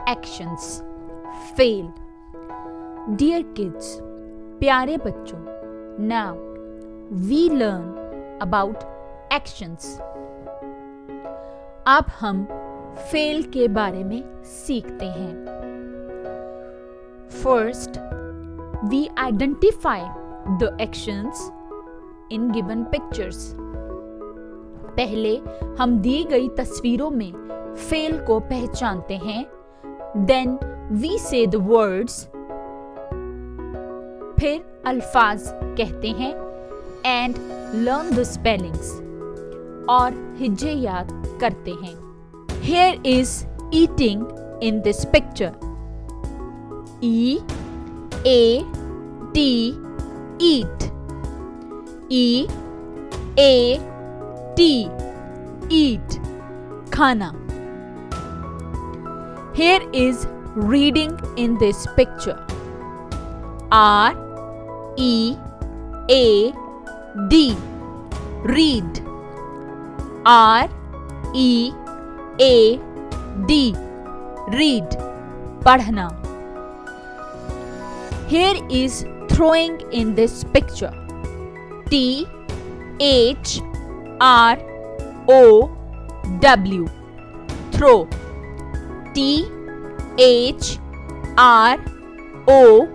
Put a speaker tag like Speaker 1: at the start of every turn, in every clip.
Speaker 1: actions. Fail. Dear kids, प्यारे बच्चों, now we learn about actions. अब हम fail के बारे में सीखते हैं. First, we identify the actions in given pictures. पहले हम दी गई तस्वीरों में fail को पहचानते हैं. Then we say the words. फिर अल्फाज कहते हैं and learn the spellings. और हिज्जे याद करते हैं. Here is eating in this picture. E A T eat. E A T eat खाना. Here is reading in this picture. R E A D read. R E A D read पढ़ना. Here is throwing in this picture. T H R O W throw. T H R O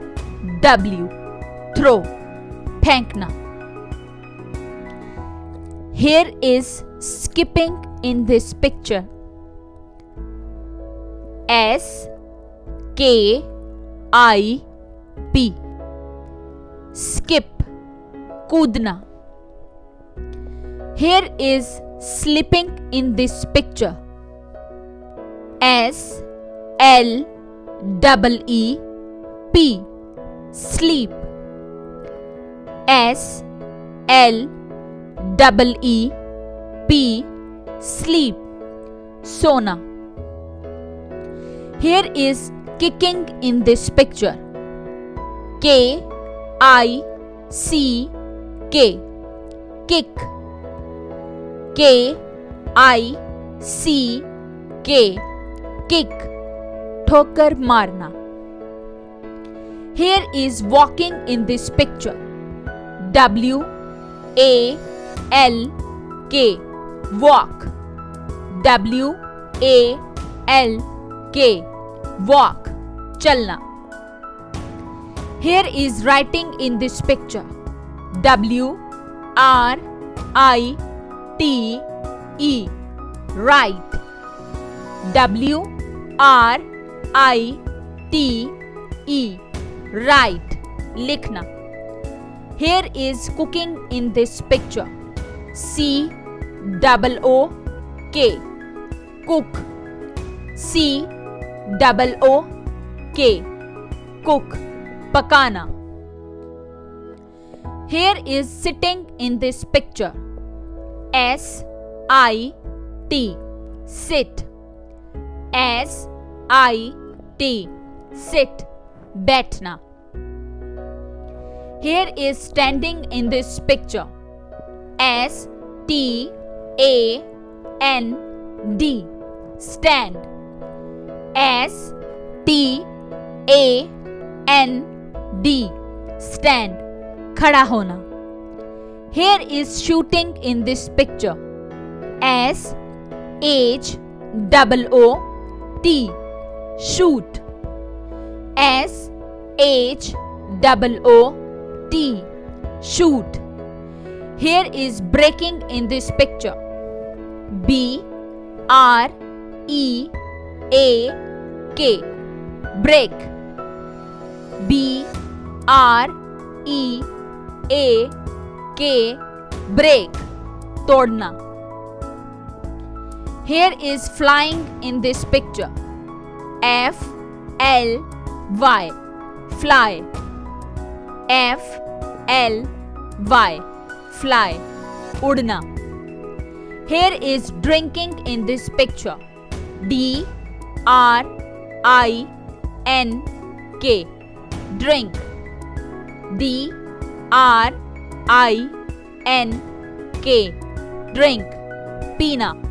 Speaker 1: W throw फेंकना. Here is skipping in this picture. S K I P skip कूदना. Here is sleeping in this picture. S L E P sleep. S L E P sleep सोना. Here is kicking in this picture. K I C K kick. K I C K kick ठोकर मारना. Here is walking in this picture. W A L K walk. W A L K walk चलना. Here is writing in this picture. W R I T E write. W R I T E write लिखना. Here is cooking in this picture. C O K cook. C O K cook पकाना. Here is sitting in this picture. S I T sit. S I T sit बैठना. Here is standing in this picture. S T A N D stand. S T A N D stand खड़ा होना. Here is shooting in this picture. S H O T shoot. S H O T shoot. Here is breaking in this picture. B R E A K break. B R E A K break तोड़ना. Here is flying in this picture. F L Y fly. F L Y fly उड़ना. Here is drinking in this picture. D R I N K drink. D R I N K drink पीना.